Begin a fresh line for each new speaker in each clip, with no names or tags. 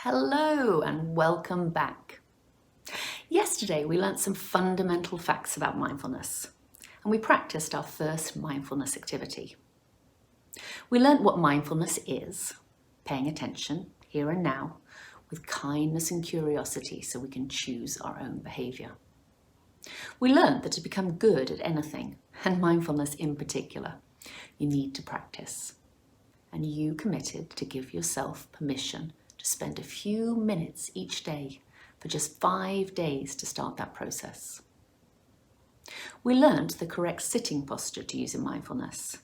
Hello and welcome back. Yesterday we learnt some fundamental facts about mindfulness and we practiced our first mindfulness activity. We learnt what mindfulness is, paying attention here and now with kindness and curiosity so we can choose our own behaviour. We learnt that to become good at anything, and mindfulness in particular, you need to practice. And you committed to give yourself permission to spend a few minutes each day for just 5 days to start that process. We learned the correct sitting posture to use in mindfulness.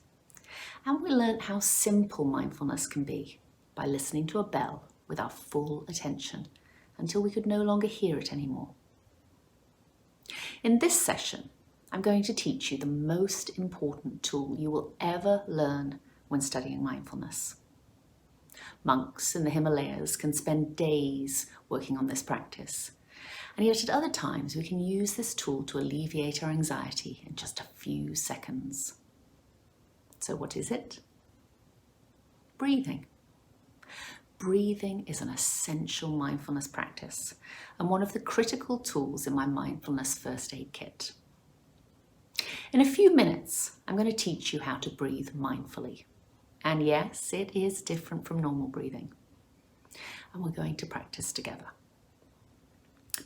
And we learned how simple mindfulness can be by listening to a bell with our full attention until we could no longer hear it anymore. In this session, I'm going to teach you the most important tool you will ever learn when studying mindfulness. Monks in the Himalayas can spend days working on this practice, and yet at other times we can use this tool to alleviate our anxiety in just a few seconds. So what is it? Breathing. Breathing is an essential mindfulness practice and one of the critical tools in my mindfulness first aid kit. In a few minutes, I'm going to teach you how to breathe mindfully. And yes, it is different from normal breathing. And we're going to practice together.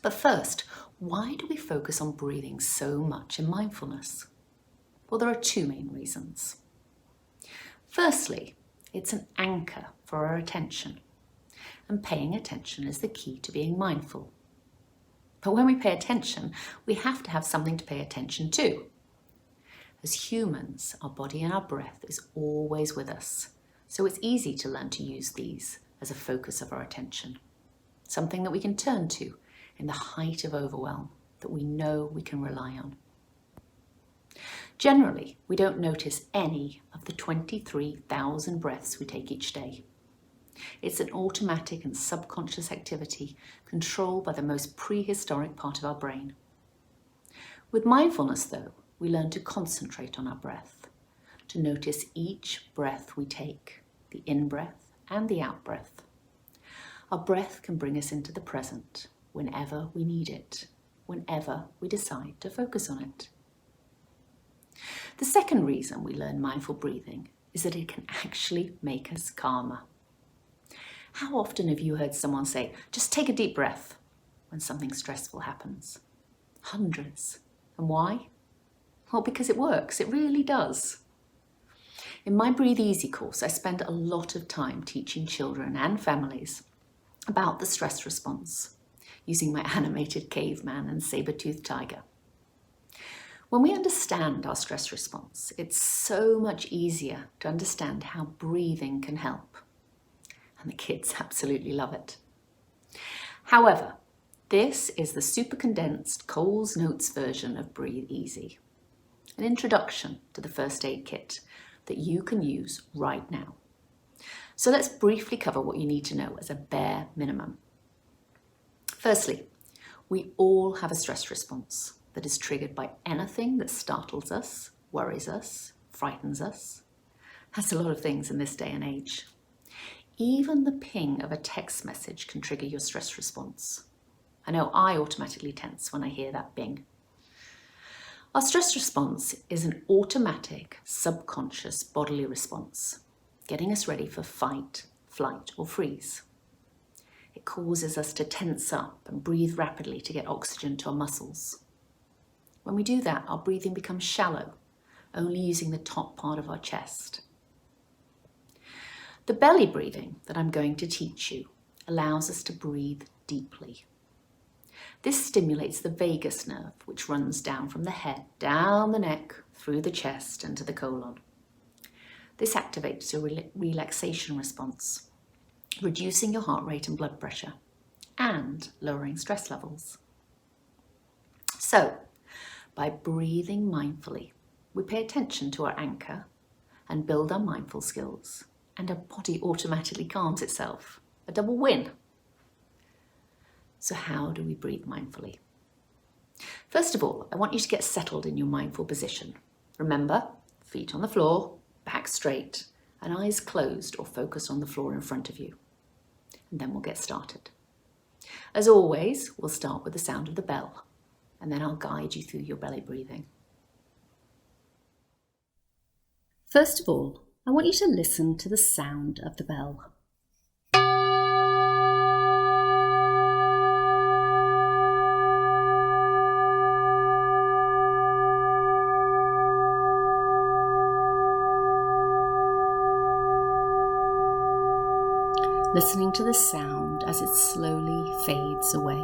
But first, why do we focus on breathing so much in mindfulness? Well, there are two main reasons. Firstly, it's an anchor for our attention. And paying attention is the key to being mindful. But when we pay attention, we have to have something to pay attention to. As humans, our body and our breath is always with us, so it's easy to learn to use these as a focus of our attention, something that we can turn to in the height of overwhelm that we know we can rely on. Generally, we don't notice any of the 23,000 breaths we take each day. It's an automatic and subconscious activity controlled by the most prehistoric part of our brain. With mindfulness, though, we learn to concentrate on our breath, to notice each breath we take, the in-breath and the out-breath. Our breath can bring us into the present whenever we need it, whenever we decide to focus on it. The second reason we learn mindful breathing is that it can actually make us calmer. How often have you heard someone say, just take a deep breath when something stressful happens? Hundreds. And why? Well, because it works. It really does. In my Breathe Easy course, I spend a lot of time teaching children and families about the stress response, using my animated caveman and saber-toothed tiger. When we understand our stress response, it's so much easier to understand how breathing can help. And the kids absolutely love it. However, this is the super condensed Coles Notes version of Breathe Easy. An introduction to the first aid kit that you can use right now. So let's briefly cover what you need to know as a bare minimum. Firstly, we all have a stress response that is triggered by anything that startles us, worries us, frightens us. That's a lot of things in this day and age. Even the ping of a text message can trigger your stress response. I know I automatically tense when I hear that bing. Our stress response is an automatic, subconscious bodily response, getting us ready for fight, flight, or freeze. It causes us to tense up and breathe rapidly to get oxygen to our muscles. When we do that, our breathing becomes shallow, only using the top part of our chest. The belly breathing that I'm going to teach you allows us to breathe deeply. This stimulates the vagus nerve, which runs down from the head, down the neck, through the chest and to the colon. This activates your relaxation response, reducing your heart rate and blood pressure, and lowering stress levels. So, by breathing mindfully, we pay attention to our anchor and build our mindful skills, and our body automatically calms itself. A double win. So how do we breathe mindfully? First of all, I want you to get settled in your mindful position. Remember, feet on the floor, back straight, and eyes closed or focused on the floor in front of you. and then we'll get started. As always, we'll start with the sound of the bell, and then I'll guide you through your belly breathing. First of all, I want you to listen to the sound of the bell. Listening to the sound as it slowly fades away.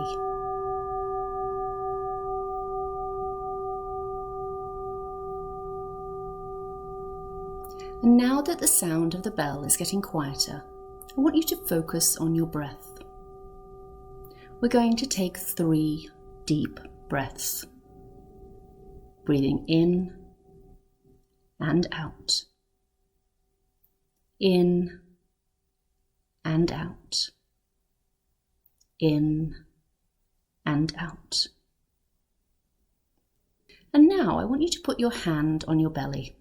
And now that the sound of the bell is getting quieter, I want you to focus on your breath. We're going to take 3 deep breaths, breathing in and out, in and out, in and out. And now I want you to put your hand on your belly,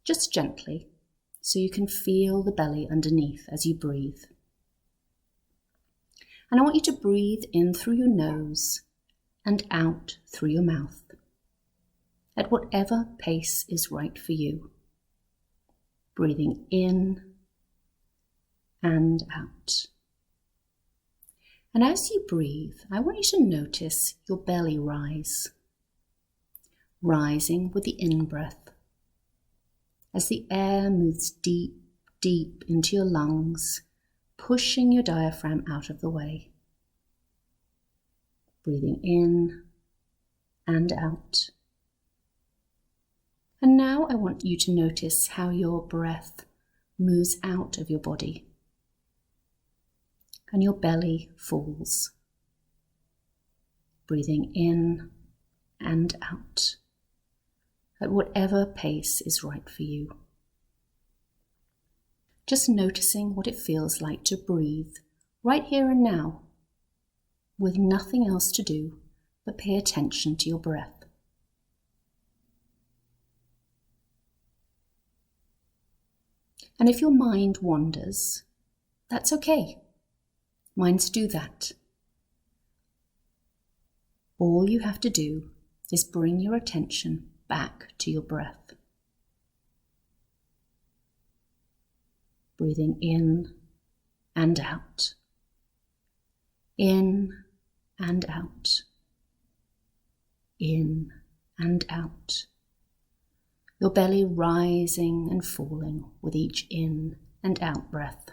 just gently, so you can feel the belly underneath as you breathe. And I want you to breathe in through your nose and out through your mouth, at whatever pace is right for you. Breathing in and out. And as you breathe, I want you to notice your belly rise, rising with the in-breath, as the air moves deep, deep into your lungs, pushing your diaphragm out of the way. Breathing in and out. And now I want you to notice how your breath moves out of your body, and your belly falls. Breathing in and out, at whatever pace is right for you. Just noticing what it feels like to breathe right here and now, with nothing else to do but pay attention to your breath. And if your mind wanders, that's okay. Minds do that. All you have to do is bring your attention back to your breath. Breathing in and out. In and out. In and out. Your belly rising and falling with each in and out breath.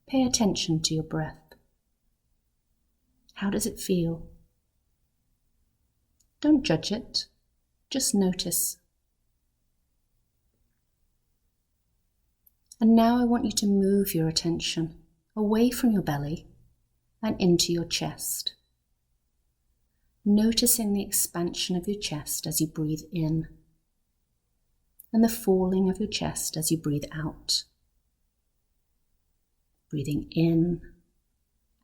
Pay attention to your breath. How does it feel? Don't judge it, just notice. And now I want you to move your attention away from your belly and into your chest, noticing the expansion of your chest as you breathe in and the falling of your chest as you breathe out. Breathing in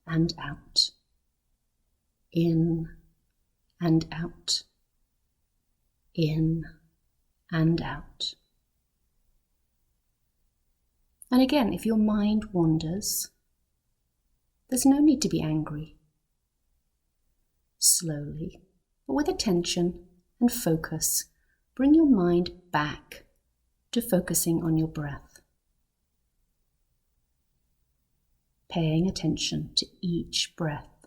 and out, in and out, in and out. And again, if your mind wanders, there's no need to be angry. Slowly, but with attention and focus, bring your mind back to focusing on your breath. Paying attention to each breath,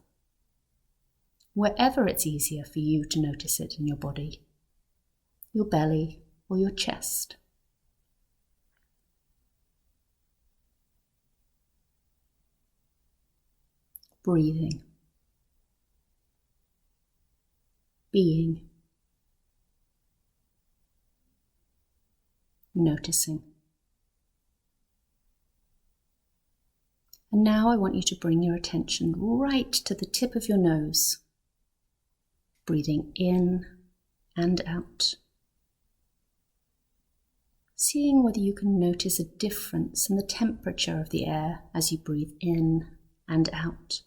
wherever it's easier for you to notice it in your body, your belly or your chest. Breathing, being, noticing. And now I want you to bring your attention right to the tip of your nose, breathing in and out. Seeing whether you can notice a difference in the temperature of the air as you breathe in and out.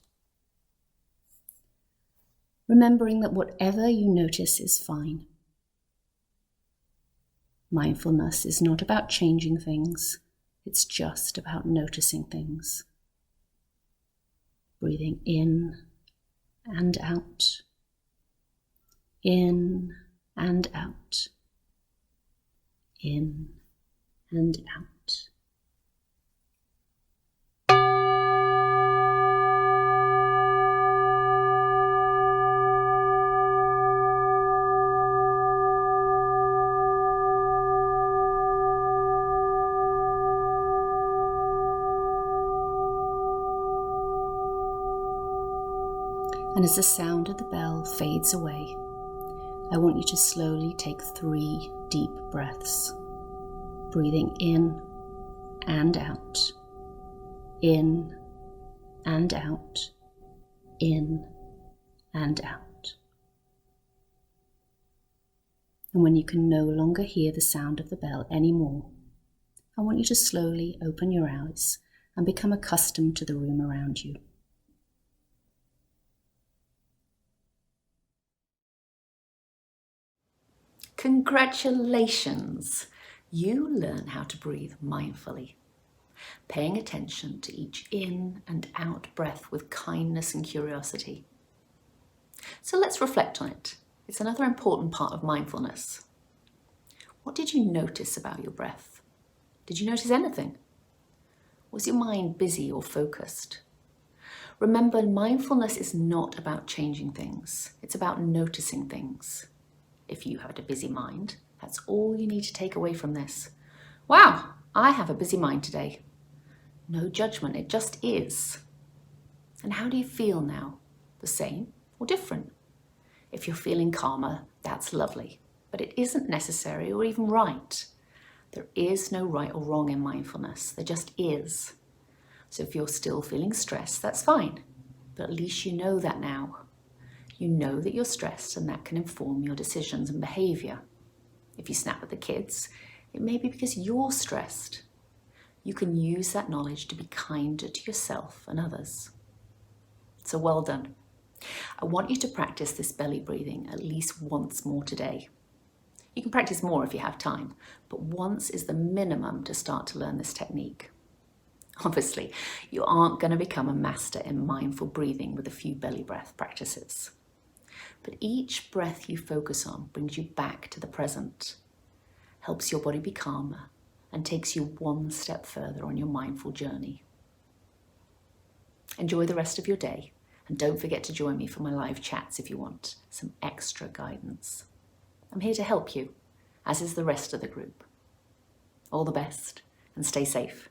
Remembering that whatever you notice is fine. Mindfulness is not about changing things, it's just about noticing things. Breathing in and out, in and out, in and out. And as the sound of the bell fades away, I want you to slowly take 3 deep breaths, breathing in and out, in and out, in and out. And when you can no longer hear the sound of the bell anymore, I want you to slowly open your eyes and become accustomed to the room around you. Congratulations! You learn how to breathe mindfully, paying attention to each in and out breath with kindness and curiosity. So let's reflect on it. It's another important part of mindfulness. What did you notice about your breath? Did you notice anything? Was your mind busy or focused? Remember, mindfulness is not about changing things. It's about noticing things. If you have a busy mind, that's all you need to take away from this. Wow, I have a busy mind today. No judgment, it just is. And how do you feel now? The same or different? If you're feeling calmer, that's lovely, but it isn't necessary or even right. There is no right or wrong in mindfulness, there just is. So if you're still feeling stressed, that's fine, but at least you know that now. You know that you're stressed and that can inform your decisions and behaviour. If you snap at the kids, it may be because you're stressed. You can use that knowledge to be kinder to yourself and others. So well done. I want you to practice this belly breathing at least once more today. You can practice more if you have time, but once is the minimum to start to learn this technique. Obviously, you aren't going to become a master in mindful breathing with a few belly breath practices. But each breath you focus on brings you back to the present, helps your body be calmer, and takes you one step further on your mindful journey. Enjoy the rest of your day, and don't forget to join me for my live chats if you want some extra guidance. I'm here to help you, as is the rest of the group. All the best, and stay safe.